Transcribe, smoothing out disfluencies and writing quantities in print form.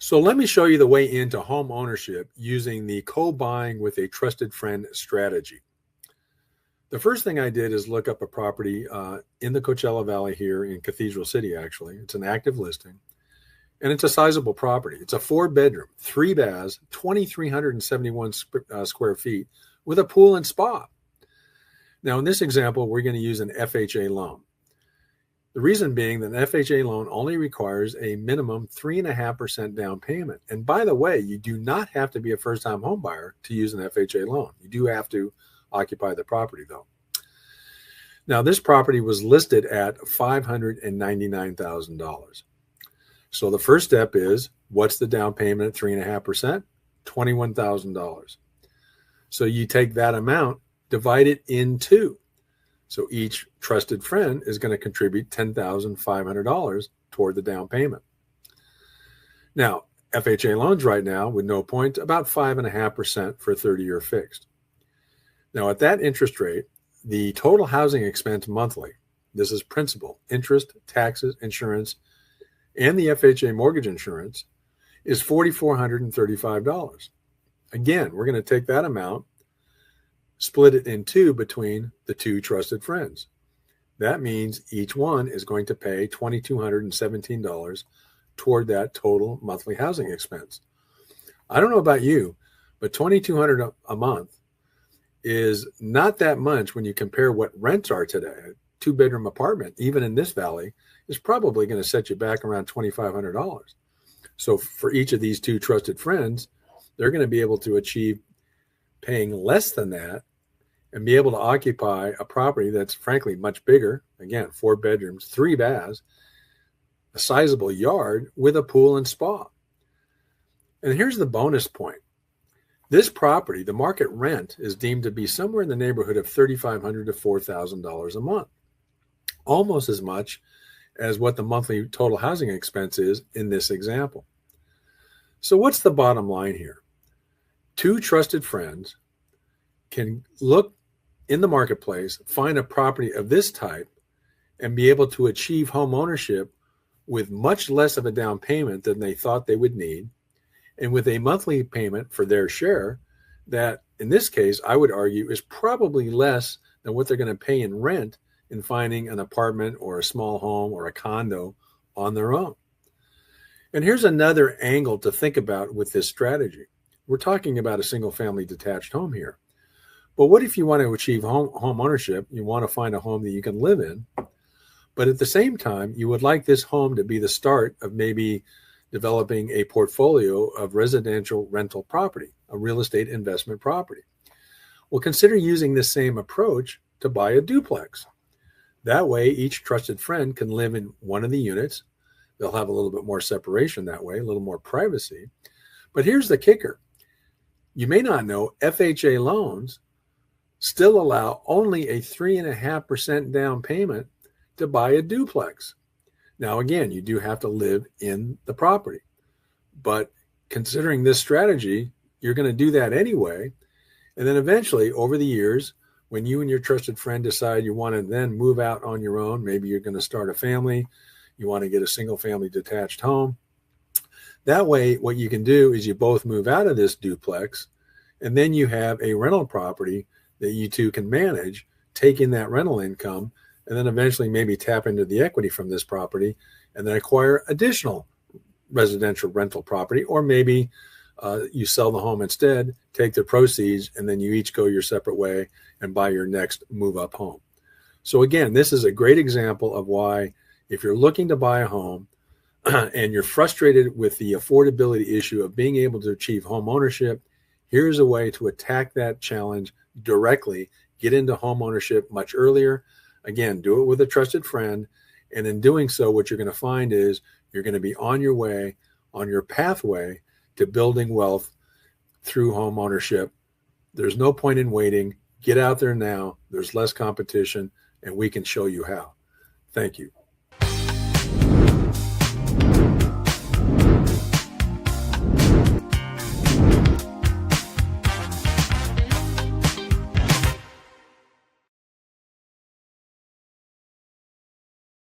So let me show you the way into home ownership using the co-buying with a trusted friend strategy. The first thing I did is look up a property in the Coachella Valley here in Cathedral City, actually. It's an active listing, and it's a sizable property. It's a 4-bedroom, 3 baths, 2,371 square feet with a pool and spa. Now, in this example, we're going to use an FHA loan. The reason being that an FHA loan only requires a minimum 3.5% down payment. And by the way, you do not have to be a first-time home buyer to use an FHA loan. You do have to occupy the property, though. Now, this property was listed at $599,000. So the first step is, what's the down payment at 3.5%? $21,000. So you take that amount, divide it in two. So each trusted friend is going to contribute $10,500 toward the down payment. Now, FHA loans right now, with no point, about 5.5% for a 30-year fixed. Now, at that interest rate, the total housing expense monthly, this is principal, interest, taxes, insurance, and the FHA mortgage insurance, is $4,435. Again, we're going to take that amount, split it in two between the two trusted friends. That means each one is going to pay $2,217 toward that total monthly housing expense. I don't know about you, but $2,200 a month is not that much when you compare what rents are today. A 2-bedroom apartment, even in this valley, is probably going to set you back around $2,500. So for each of these two trusted friends, they're going to be able to achieve paying less than that and be able to occupy a property that's frankly much bigger. Again, 4 bedrooms, 3 baths, a sizable yard with a pool and spa. And here's the bonus point. This property, the market rent, is deemed to be somewhere in the neighborhood of $3,500 to $4,000 a month, almost as much as what the monthly total housing expense is in this example. So what's the bottom line here? Two trusted friends can look in the marketplace, find a property of this type, and be able to achieve home ownership with much less of a down payment than they thought they would need, and with a monthly payment for their share that, in this case, I would argue is probably less than what they're going to pay in rent in finding an apartment or a small home or a condo on their own. And here's another angle to think about with this strategy. We're talking about a single-family detached home here. But what if you want to achieve home ownership? You want to find a home that you can live in, but at the same time, you would like this home to be the start of maybe developing a portfolio of residential rental property, a real estate investment property. Well, consider using this same approach to buy a duplex. That way, each trusted friend can live in one of the units. They'll have a little bit more separation that way, a little more privacy. But here's the kicker. You may not know FHA loans still allow only a 3.5% down payment to buy a duplex. Now, again, you do have to live in the property, but considering this strategy, you're going to do that anyway. And then eventually, over the years, when you and your trusted friend decide you want to then move out on your own, maybe you're going to start a family, you want to get a single family detached home. That way, what you can do is you both move out of this duplex, and then you have a rental property that you two can manage, take in that rental income, and then eventually maybe tap into the equity from this property and then acquire additional residential rental property. Or maybe you sell the home instead, take the proceeds, and then you each go your separate way and buy your next move up home. So again, this is a great example of why if you're looking to buy a home and you're frustrated with the affordability issue of being able to achieve home ownership, here's a way to attack that challenge directly, get into home ownership much earlier. Again, do it with a trusted friend. And in doing so, what you're going to find is you're going to be on your way, on your pathway to building wealth through home ownership. There's no point in waiting. Get out there now. There's less competition, and we can show you how. Thank you.